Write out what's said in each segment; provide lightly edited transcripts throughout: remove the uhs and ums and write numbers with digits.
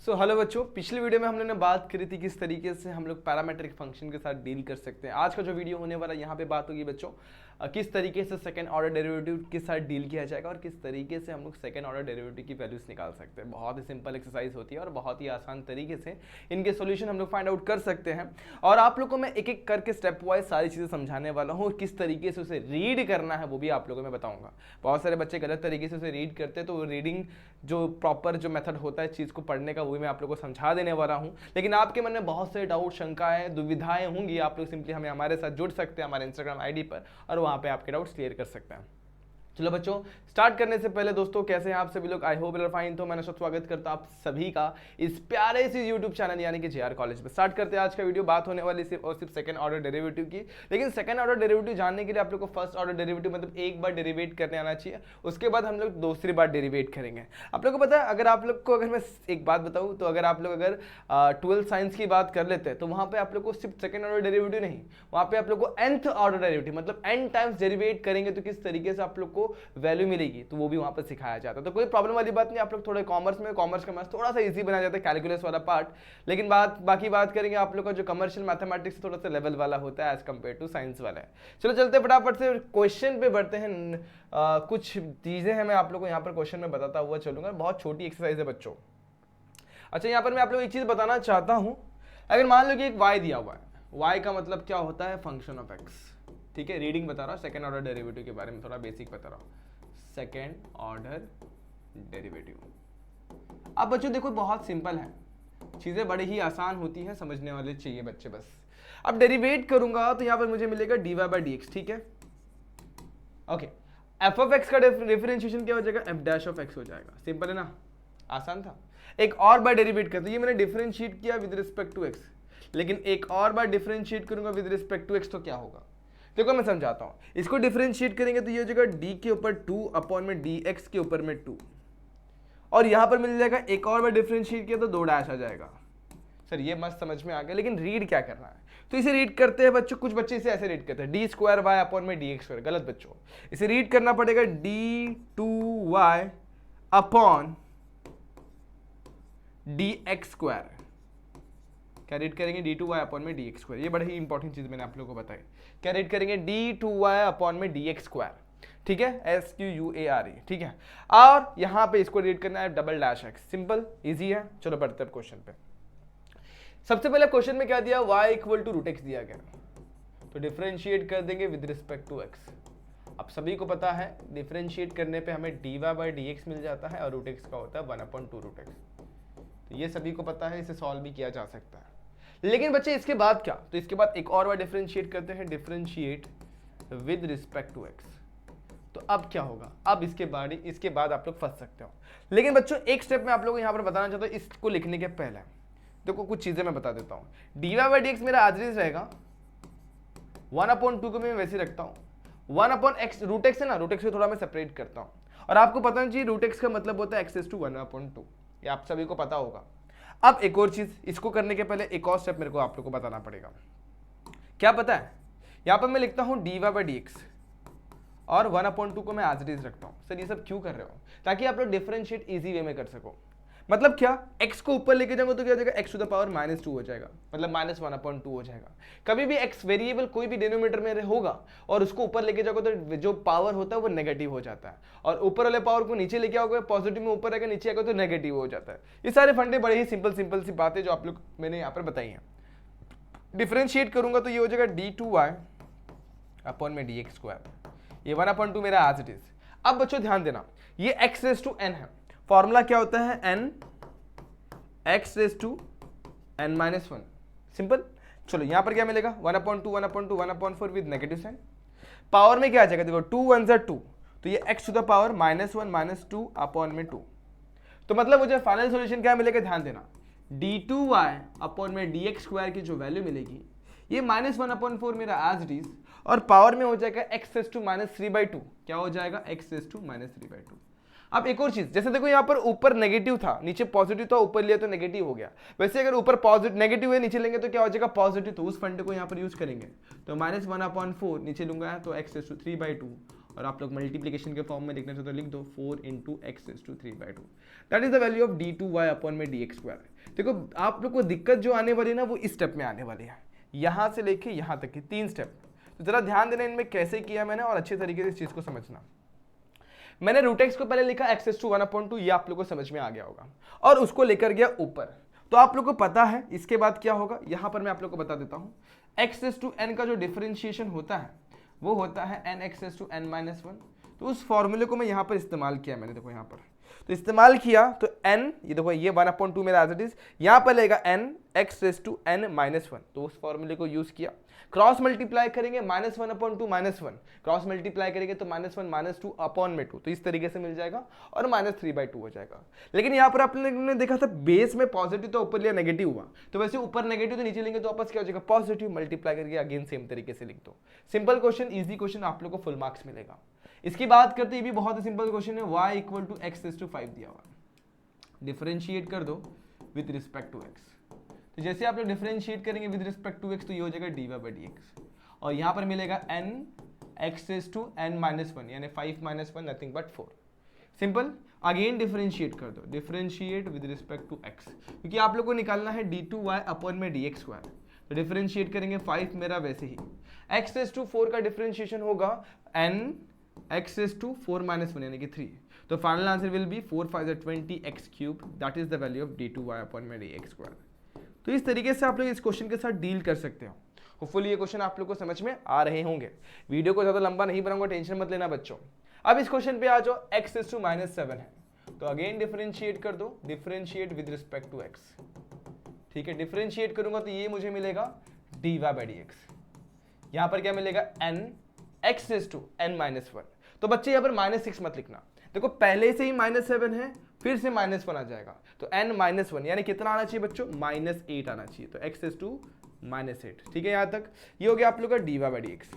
Hello बच्चों, पिछले video में हम लोगों ने बात करी थी किस तरीके से हम लोग पैरामीट्रिक फंक्शन के साथ डील कर सकते हैं। आज का जो वीडियो होने वाला है यहाँ पे बात होगी बच्चों किस तरीके से सेकंड ऑर्डर डेरिवेटिव के साथ डील किया जाएगा और किस तरीके से हम लोग सेकंड ऑर्डर डेरिवेटिव की वैल्यूज निकाल सकते हैं। बहुत ही सिंपल एक्सरसाइज होती है और बहुत ही आसान तरीके से इनके सोल्यूशन हम लोग फाइंड आउट कर सकते हैं। और आप लोग को मैं एक एक करके स्टेप वाइज सारी चीज़ें समझाने वाला हूँ और किस तरीके से उसे रीड करना है वो भी आप लोगों को मैं बताऊँगा। बहुत सारे बच्चे गलत तरीके से उसे रीड करते हैं, तो रीडिंग जो प्रॉपर जो मेथड होता है चीज़ को पढ़ने का वो भी मैं आप लोगों को समझा देने वाला हूँ। लेकिन आपके मन में बहुत से डाउट, शंकाएं, दुविधाएं होंगी, आप लोग सिंपली हमें हमारे साथ जुड़ सकते हैं हमारे इंस्टाग्राम आईडी पर और वहाँ पे आपके डाउट्स क्लियर कर सकते हैं। चलो बच्चों, स्टार्ट करने से पहले दोस्तों कैसे हैं आप सभी लोग? I hope fine. तो मैंने स्वागत करता हूं आप सभी का इस प्यारे से यूट्यूब चैनल यानी कि जेआर कॉलेज में। स्टार्ट करते हैं आज का वीडियो। बात होने वाली सिर्फ और सिर्फ सेकंड ऑर्डर डेरिवेटिव की। लेकिन सेकंड ऑर्डर डेरिवेटिव जानने के लिए आप लोग को फर्स्ट ऑर्डर डेरिवेटिव मतलब एक बार डेरिवेट करने आना चाहिए, उसके बाद हम लोग दूसरी बार डेरिवेट करेंगे। आप लोग को पता है, अगर मैं एक बात बताऊँ तो अगर आप लोग 12th साइंस की बात कर लेते हैं तो वहाँ पे आप लोग को सिर्फ सेकंड ऑर्डर डेरिवेटिव नहीं, वहाँ पे आप लोग को nth ऑर्डर डेरिवेटिव मतलब n टाइम्स डेरिवेट करेंगे तो किस तरीके से आप लोग को वैल्यू मिलेगी तो वो भी वहां पर सिखाया जाता है। तो कोई प्रॉब्लम वाली बात नहीं। आप लोग थोड़े कॉमर्स का मैथ्स थोड़ा सा इजी बनाया जाता है, कैलकुलस वाला पार्ट। लेकिन बाकी बात करेंगे आप लोग का जो कमर्शियल मैथमेटिक्स थोड़ा सा लेवल वाला होता है एज कंपेयर टू साइंस वाला है। चलो चलते फटाफट से क्वेश्चन पे बढ़ते हैं। कुछ चीजें हैं मैं आप लोग को यहाँ पर क्वेश्चन में बताता हुआ चलूंगा। बहुत छोटी एक्सरसाइज है बच्चों। अच्छा, यहाँ पर मैं आप लोग एक चीज बताना चाहता हूँ। अगर मान लो कि एक y दिया हुआ है, y का मतलब क्या होता है? Function of x। ठीक है, रीडिंग बता रहा हूँ, सेकंड ऑर्डर डेरिवेटिव के बारे में थोड़ा बेसिक बता रहा हूँ। Second order derivative. अब बच्चों देखो, बहुत सिंपल है, चीजें बड़ी ही आसान होती हैं, समझने वाले चाहिए बच्चे बस। अब डेरिवेट करूंगा तो यहां पर मुझे मिलेगा dy बाई डी एक्स। ठीक है, ओके। एफ ऑफ एक्स का डिफरेंशिएशन क्या हो जाएगा? एफ डैश ऑफ एक्स हो जाएगा। सिंपल है ना, आसान था। एक और बार डेरिवेट करते, ये मैंने डिफरेंशिएट किया विद रिस्पेक्ट टू एक्स, लेकिन एक और बार डिफरेंशिएट करूंगा विद रिस्पेक्ट टू एक्स तो क्या होगा? देखो मैं समझाता हूं। इसको डिफरेंशिएट करेंगे तो ये हो जाएगा डी के ऊपर 2 अपॉन में डी एक्स के ऊपर में 2, और यहां पर मिल जाएगा एक और बार डिफरेंशिएट किया तो 2 डैश आ जाएगा। सर ये मस्त समझ में आ गया, लेकिन रीड क्या करना है? तो इसे रीड करते हैं बच्चों, कुछ बच्चे इसे ऐसे रीड करते हैं डी स्क्वायर वाई अपॉन में डी एक्स स्क्वायर। गलत बच्चों, इसे रीड करना पड़ेगा D 2y upon D x square. क्या रीड करेंगे? डी 2y अपॉन में डी एक्स स्क्वायर। ये बड़ी ही इंपॉर्टेंट चीज मैंने आप लोगों को बताई। क्या रीड करेंगे? डी 2y अपॉन में डी एक्स स्क्वायर। ठीक है, SQUARE। ठीक है, और यहां पे इसको रीड करना है double dash x. Simple, easy है। चलो बढ़ते हैं क्वेश्चन पे। सबसे पहले क्वेश्चन में क्या दिया? y equal to root x दिया गया, तो डिफरेंशिएट कर देंगे विद रिस्पेक्ट टू एक्स। अब सभी को पता है डिफरेंशिएट करने पे हमें dy बाई डी एक्स मिल जाता है और रूट एक्स का होता है 1/2 रूट एक्स। तो ये सभी को पता है, इसे सॉल्व भी किया जा सकता है। लेकिन बच्चे इसके बाद क्या? तो इसके बाद एक और बार डिफरेंशिएट करते हैं, differentiate with respect to x. तो अब क्या होगा? अब इसके बाद आप लोग फंस सकते हो। लेकिन बच्चों एक स्टेप में आप लोगों को यहाँ पर बताना चाहता हूँ। इसको लिखने के पहले देखो कुछ चीजें मैं बता देता हूँ। dy बाई डी एक्स मेरा आज रहेगा 1/2 को मैं वैसे रखता हूँ। 1/x रूट एक्स है ना, रूट एक्स को थोड़ा मैं सेपरेट करता हूँ। और आपको पता चाहिए रूट एक्स का मतलब होता है x⁻², ये आप सभी को पता होगा। अब एक और चीज, इसको करने के पहले एक और स्टेप मेरे को आप लोग को बताना पड़ेगा। क्या पता है? यहां पर मैं लिखता हूं dy बाई डी एक्स और 1/2 को मैं एज इट इज रखता हूं। सर ये सब क्यों कर रहे हो? ताकि आप लोग डिफरेंशिएट इजी वे में कर सको। मतलब क्या? x को ऊपर लेके जाऊंगा तो क्या हो जाएगा? x टू द पावर -2 हो जाएगा, मतलब -1/2 हो जाएगा। कभी भी x वेरिएबल कोई भी डिनोमिनेटर में होगा और उसको ऊपर लेके जाओगे तो जो पावर होता है वो नेगेटिव हो जाता है, और ऊपर वाले पावर को नीचे लेके आओगे पॉजिटिव में ऊपर आएगा, नीचे आएगा तो नेगेटिव हो जाता है। ये सारे फंडे बड़े ही सिंपल सी बातें जो आप लोग मैंने यहाँ पर बताई हैं। डिफरेंशिएट करूंगा तो ये हो जाएगा d2y अपॉन में डी एक्स स्क्वायर। ये 1/2 मेरा एज इट इज। अब बच्चों ध्यान देना, ये x⁻n है। फॉर्मूला क्या होता है? n x⁻n-1। सिंपल। चलो यहां पर क्या मिलेगा? 1/2 1/2 1/4 विद नेगेटिव साइन। पावर में क्या आ जाएगा? देखो 2 1 2, तो ये x to the power -1 -2 upon में 2। तो मतलब मुझे फाइनल सॉल्यूशन क्या मिलेगा? ध्यान देना, d2y अपॉन में डी एक्स स्क्वायर की जो वैल्यू मिलेगी ये -1/4 मेरा एज इट इज, और पावर में हो जाएगा x⁻³ क्या हो जाएगा? x⁻³ अब एक और चीज, जैसे देखो यहाँ पर ऊपर नेगेटिव था, नीचे पॉजिटिव था, ऊपर लिया तो नेगेटिव हो गया। वैसे अगर ऊपर पॉजिटिव नेगेटिव है, नीचे लेंगे तो क्या हो जाएगा? पॉजिटिव। तो उस फंडे को यहाँ पर यूज करेंगे, तो -1/4 नीचे लूंगा तो x⁻³ और आप लोग मल्टीप्लीकेशन के फॉर्म में लिखना चाहते हो लिख दो 4 into x is to 3/2। That is the value of d2y upon में dx²। देखो आप लोग को दिक्कत जो आने वाली है ना वो इस स्टेप में आने वाली है, यहाँ से लेके यहाँ तक की 3 स्टेप। तो जरा ध्यान देना इनमें कैसे किया मैंने और अच्छे तरीके से इस चीज़ को समझना। मैंने रूट एक्स को पहले लिखा एक्स इज टू 1/2, ये आप लोग को समझ में आ गया होगा, और उसको लेकर गया ऊपर। तो आप लोग को पता है इसके बाद क्या होगा, यहाँ पर मैं आप लोग को बता देता हूँ। एक्स इज टू एन का जो डिफरेंशिएशन होता है वो होता है n x is to n minus 1। तो उस फॉर्मूले को मैं यहाँ पर इस्तेमाल किया मैंने, देखो यहाँ पर तो इस्तेमाल किया तो n, ये देखो ये 1/2 मेरा एज इट इज, यहाँ पर लेगा n x raise to n minus 1। तो उस फॉर्मूले को यूज किया, क्रॉस मल्टीप्लाई करेंगे -1/2 -1, क्रॉस मल्टीप्लाई करेंगे तो -1 -2 अपॉन में 2, तो इस तरीके से मिल जाएगा और -3/2 हो जाएगा। लेकिन यहाँ पर आपने देखा था बेस में पॉजिटिव तो ऊपर लिया नेगेटिव हुआ, तो वैसे ऊपर नेगेटिव तो नीचे लेंगे तो वापस क्या हो जाएगा पॉजिटिव, मल्टीप्लाई करके अगेन सेम तरीके से लिख दो। सिंपल क्वेश्चन, इजी क्वेश्चन, आप लोग को फुल मार्क्स मिलेगा। इसकी बात करते ये भी बहुत ही सिंपल क्वेश्चन है, y equal to x is to 5 दिया हुआ, डिफरेंशिएट कर दो विद रिस्पेक्ट टू x। तो जैसे आप लोग डिफरेंशिएट करेंगे विद रिस्पेक्ट टू x तो ये हो जाएगा dy/dx, और यहाँ पर मिलेगा n x is to n minus 1 यानी 5 - 1 nothing but 4। Simple, again differentiate कर दो, differentiate with respect to x, क्योंकि आप लोग को निकालना है d2y अपॉन में dx²। तो डिफरेंशिएट करेंगे 5 मेरा वैसे ही, x इज टू 4 का डिफरेंशिएशन होगा n x इज टू 4 - 1 यानी कि 3। तो final answer will be 4 5 20x³, that is the value of d2y upon में dx²। तो इस तरीके से आप लोग इस क्वेश्चन के साथ डील कर सकते हो। होपफुली ये क्वेश्चन आप लोग को समझ में आ रहे होंगे। वीडियो को ज़्यादा लंबा नहीं बनाऊंगा, टेंशन मत लेना बच्चों। अब इस क्वेश्चन पे आ जाओ, x इज टू -7 है, तो अगेन डिफरेंशिएट कर दो, differentiate with respect to x। ठीक है, डिफरेंशिएट करूंगा तो ये मुझे मिलेगा dy/dx। यहाँ पर क्या मिलेगा n x is to n minus 1। तो बच्चे यहाँ पर -6 मत लिखना, देखो पहले से ही -7 है, फिर से -1 आ जाएगा, तो n -1 यानी कितना आना चाहिए बच्चों, -8 आना चाहिए। तो x इज टू -8। ठीक है, यहाँ तक ये हो गया आप लोग का dy/dx।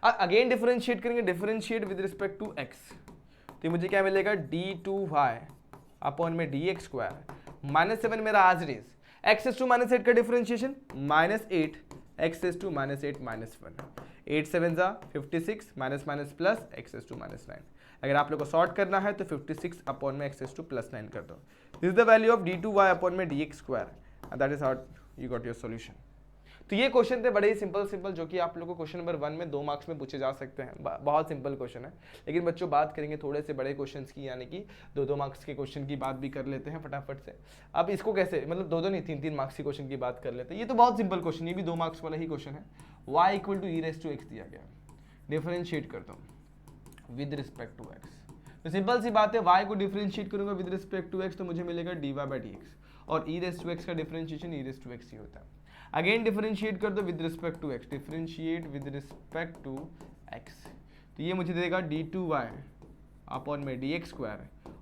अगेन डिफरेंशिएट करेंगे, differentiate with respect to x, तो मुझे क्या मिलेगा d2y अपॉन में dx²। -7 मेरा as it is, x is to -8 का differentiation -8, x is to -8 -1, 8 7 56 minus plus x is to -9। अगर आप लोग को सॉर्ट करना है तो 56 अपॉन में x इज टू +9 कर दो। This is the value of d2y upon में dx² and that is how you got your solution. तो ये क्वेश्चन थे बड़े ही सिंपल जो कि आप लोगों को क्वेश्चन नंबर 1 में 2 मार्क्स में पूछे जा सकते हैं। बहुत सिंपल क्वेश्चन है, लेकिन बच्चों बात करेंगे थोड़े से बड़े क्वेश्चंस की, यानी कि 2 मार्क्स के क्वेश्चन की बात भी कर लेते हैं फटाफट से। अब इसको कैसे, मतलब 2 नहीं 3 मार्क्स के क्वेश्चन की बात कर लेते हैं। ये तो बहुत सिंपल क्वेश्चन, ये भी 2 मार्क्स वाला ही क्वेश्चन है। y इक्वल टू e⁻x दिया गया, डिफरेंशिएट करता हूँ विद रिस्पेक्ट टू x। तो सिंपल सी बात है, y को डिफरेंशिएट करूंगा विद रिस्पेक्ट टू x तो मुझे मिलेगा dy/dx, और e⁻x का डिफरेंशिएशन e⁻x ही होता है। अगेन डिफरेंशिएट कर दो with respect to x, differentiate with respect to x, तो ये मुझे देगा d2y अपॉन में dx²,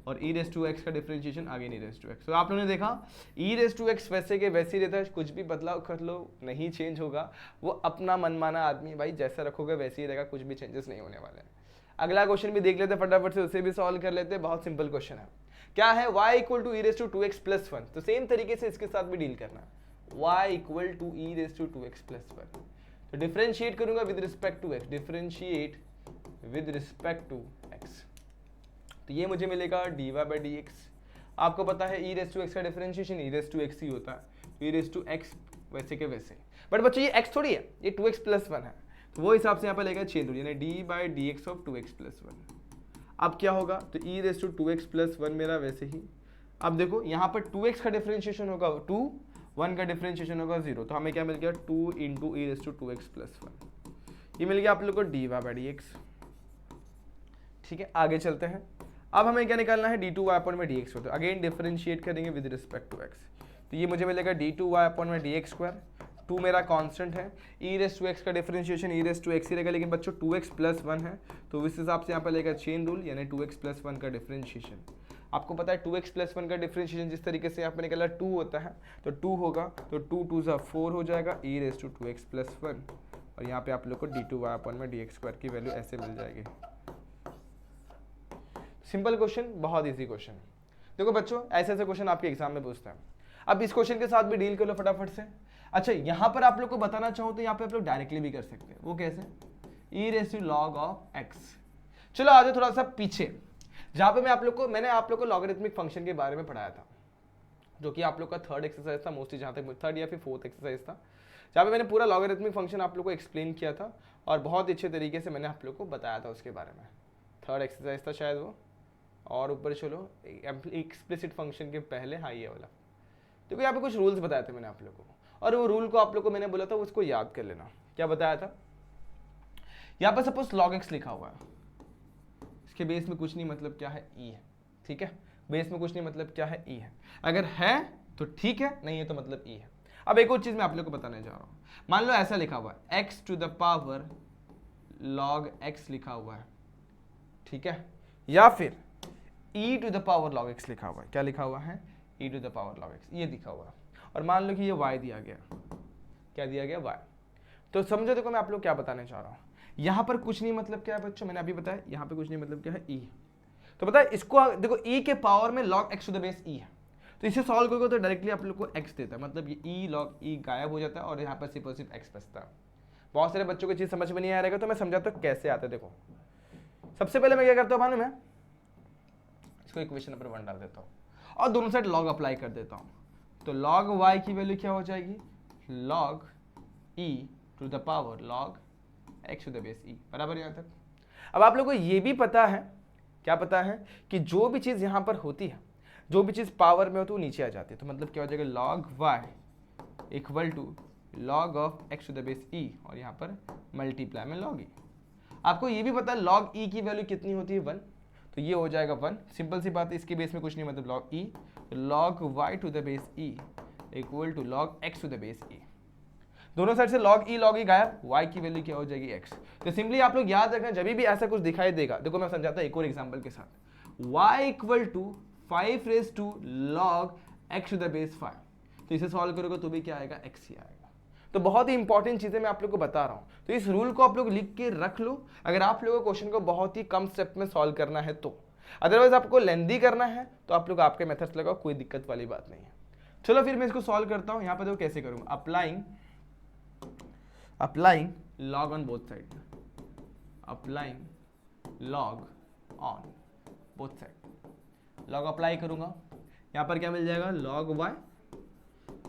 और e⁻x का डिफरेंशिएशन अगेन e⁻x। तो आप लोगों ने देखा e⁻x वैसे के वैसे ही रहता है, कुछ भी बदलाव कर लो नहीं चेंज होगा, वो अपना मनमाना आदमी भाई, जैसा रखोगे वैसे ही रहेगा, कुछ भी चेंजेस नहीं होने वाले हैं। अगला क्वेश्चन भी देख लेते हैं फटाफट से, उसे भी सॉल्व कर लेते हैं। बहुत सिंपल क्वेश्चन है, क्या है y इक्वल टू e⁻2x + 1। तो सेम तरीके से इसके साथ भी डील करना है, y इक्वल टू e⁻2x + 1। तो डिफरेंशिएट करूंगा with respect to x, differentiate with respect to x, तो ये मुझे मिलेगा dy/dx। आपको पता है e⁻x का डिफरेंशिएशन e⁻x ही होता है, e⁻x वैसे के वैसे। बट बच्चों ये x थोड़ी है, ये 2x + 1 है, तो वो हिसाब से यहाँ पर लेगा चेंज, यानी d/dx ऑफ 2x + 1। अब क्या होगा, तो e⁻2x + 1 मेरा वैसे ही। अब देखो यहाँ पर 2x का डिफरेंशिएशन होगा 2, 1 का डिफरेंशिएशन होगा 0, तो हमें क्या मिल गया 2 इंटू e⁻2x + 1, ये मिल गया आप लोग को dy/dx। ठीक है, आगे चलते हैं। अब हमें क्या निकालना है, d2y अपॉन में dx²। तो अगेन डिफरेंशिएट करेंगे विद रिस्पेक्ट टू x, तो ये मुझे मिलेगा d2y अपॉन में dx²। 2 मेरा कांस्टेंट है, e⁻x का डिफरेंशिएशन e⁻x ही रहेगा, लेकिन बच्चों 2x + 1 है, तो इस हिसाब से यहाँ पर लेगा चेन रूल, यानी 2x + 1 का डिफरेंशिएशन। आपको पता है 2x + 1 का डिफरेंशिएशन जिस तरीके से यहाँ पर निकला 2 होता है, तो 2 होगा, तो 2 2 4 हो जाएगा e⁻2x + 1, और यहाँ पे आप लोग को d2y अपॉन में dx² की वैल्यू ऐसे मिल जाएगी। सिंपल क्वेश्चन, बहुत इजी क्वेश्चन। देखो बच्चों ऐसे ऐसे क्वेश्चन आपके एग्जाम में पूछते हैं। अब इस क्वेश्चन के साथ भी डील कर लो फटाफट से। अच्छा, यहाँ पर आप लोग को बताना चाहो तो यहाँ पे आप लोग डायरेक्टली भी कर सकते हैं। वो कैसे, e raise to log of x. चलो आ जाओ थोड़ा सा पीछे, जहां पे मैंने आप लोग को लॉगरिथमिक फंक्शन के बारे में पढ़ाया था, जो कि आप लोग का थर्ड एक्सरसाइज था मोस्टली, जहां तक थर्ड या फिर फोर्थ एक्सरसाइज था, जहाँ पे मैंने पूरा लॉगरिथमिक फंक्शन आप लोग को एक्सप्लेन किया था और बहुत अच्छे तरीके से मैंने आप लोग को बताया था उसके बारे में। थर्ड एक्सरसाइज था शायद वो, और ऊपर चलो एक्सप्लिसिट फंक्शन के पहले, हाँ ये वाला। देखो यहाँ पे कुछ रूल्स बताए थे मैंने आप लोग को, और वो रूल को आप लोग को मैंने बोला था उसको याद कर लेना। क्या बताया था? यहाँ पर सपोज log x लिखा हुआ है, इसके बेस में कुछ नहीं मतलब क्या है, e है, ठीक है, बेस में कुछ नहीं मतलब क्या है, e है। अगर है तो ठीक है, नहीं है तो मतलब e है। अब एक और चीज मैं आप लोग को बताने जा रहा हूं, मान लो ऐसा लिखा हुआ है x to the power log x लिखा हुआ है, ठीक है, या फिर e to the power log x लिखा हुआ है। क्या लिखा हुआ है? e to the power log x, ये लिखा हुआ है। और मान लो कि ये y दिया गया, क्या दिया गया? y। तो समझो, देखो मैं आप लोग क्या बताने चाह रहा हूँ, यहां पर कुछ नहीं मतलब क्या है बच्चों, मैंने अभी बताया यहां पे कुछ नहीं मतलब क्या है, e। तो पता है इसको, देखो e के पावर में log x to the base e है, तो इसे सॉल्व करोगे तो डायरेक्टली आप लोग को x देता है, मतलब ये e log e गायब हो जाता है और यहाँ पर सिर्फ और सिर्फ x बचता है। बहुत सारे बच्चों को चीज समझ में नहीं आ रहेगा, तो मैं समझाता हूँ कैसे आता है। देखो सबसे पहले मैं क्या करता हूँ मालूम है, इसको इक्वेशन नंबर 1 डाल देता हूँ और दोनों साइड log अप्लाई कर देता हूँ। तो log y की वैल्यू क्या हो जाएगी? log e to the power log x to the base e, बराबर यहाँ तक। अब आप लोग को ये भी पता है, क्या पता है, कि जो भी चीज यहाँ पर होती है, जो भी चीज पावर में हो तो वो नीचे आ जाती है, तो मतलब क्या हो जाएगा? log y equal to log of x to the base e, और यहाँ पर मल्टीप्लाई में log e। आपको ये भी पता है log e की वैल्यू कितनी होती है? 1, तो ये हो जाएगा 1। सिंपल सी बात है, इसके बेस में कुछ नहीं मतलब log e, log y to the base e equal to log x to the base e। दोनों साइड से log e गायब, y की वैल्यू क्या हो जाएगी? x। तो सिंपली आप लोग याद रखना, जब भी ऐसा कुछ दिखाई देगा, देखो मैं समझाता हूँ एक और एग्जांपल के साथ, y equal to 5 raise to log x to the base 5, तो इसे सॉल्व करोगे तो भी क्या आएगा? x ही आएगा। तो बहुत ही इंपॉर्टेंट चीजें मैं आप लोग को बता रहा हूँ, तो इस रूल को आप लोग लिख के रख लो, अगर आप लोगों को क्वेश्चन को बहुत ही कम स्टेप में सॉल्व करना है तो। अदरवाइज आपको लेंदी करना है तो आप लोग आपके मेथड्स लगाओ, कोई दिक्कत वाली बात नहीं है। चलो फिर मैं इसको सॉल्व करता हूँ। यहाँ पर देखो कैसे करूँगा, applying log on both side, applying log on both side, log apply करूंगा, यहाँ पर क्या मिल जाएगा? log y,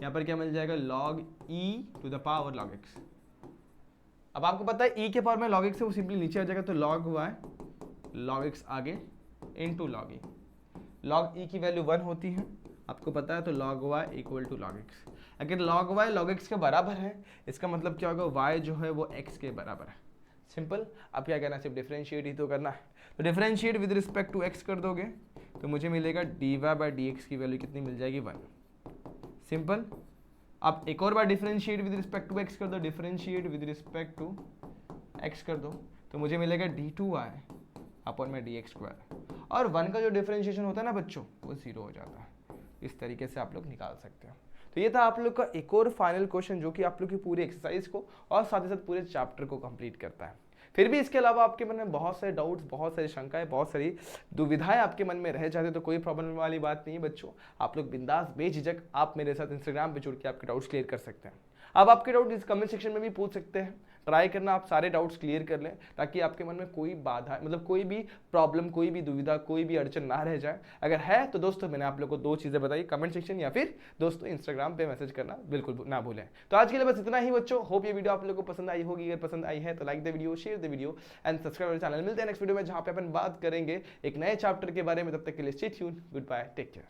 यहाँ पर क्या मिल जाएगा? log e to the power log x। अब आपको पता है e के पावर में log x है, वो सिंपली नीचे आ जाएगा, तो log y log x आगे into log e। log e की वैल्यू 1 होती है, आपको पता है, तो log y equal to log x। अगर log y log x के बराबर है, इसका मतलब क्या होगा? y जो है वो x के बराबर है। सिंपल। अब क्या करना है? सिर्फ डिफरेंशिएट ही तो करना है, तो differentiate with respect to x कर दोगे तो मुझे मिलेगा dy बाई dx की वैल्यू कितनी मिल जाएगी? 1। सिंपल। अब एक और बार differentiate with respect to x कर दो, differentiate with respect to x कर दो तो मुझे मिलेगा d2y अपॉन में dx स्क्वायर, और 1 का जो डिफरेंशिएशन होता है ना बच्चों, वो 0 हो जाता है। इस तरीके से आप लोग निकाल सकते हो। तो ये था आप लोग का एक और फाइनल क्वेश्चन, जो कि आप लोग की पूरी एक्सरसाइज को और साथ ही साथ पूरे चैप्टर को कंप्लीट करता है। फिर भी इसके अलावा आपके मन में बहुत सारे डाउट्स, बहुत सारी शंकाएं, बहुत सारी दुविधाएं आपके मन में रह जाते तो कोई प्रॉब्लम वाली बात नहीं है बच्चों। आप लोग बिंदास बेझिझक आप मेरे साथ इंस्टाग्राम पे जुड़ के आपके डाउट्स क्लियर कर सकते हैं। अब आपके डाउट इस कमेंट सेक्शन में भी पूछ सकते हैं, ट्राई करना आप सारे डाउट्स क्लियर कर लें, ताकि आपके मन में कोई बाधा, मतलब कोई भी प्रॉब्लम, कोई भी दुविधा, कोई भी अड़चन ना रह जाए। अगर है तो दोस्तों मैंने आप लोग को 2 चीज़ें बताई, कमेंट सेक्शन या फिर दोस्तों इंस्टाग्राम पे मैसेज करना बिल्कुल ना भूलें। तो आज के लिए बस इतना ही बच्चों। होप ये वीडियो आप लोगों को पसंद आई होगी। अगर पसंद आई है तो like the video, share the video and subscribe channel. मिलते हैं नेक्स्ट वीडियो में, जहाँ पे अपन बात करेंगे एक नए चैप्टर के बारे में। तब तक के लिए stay tuned, good bye, take care.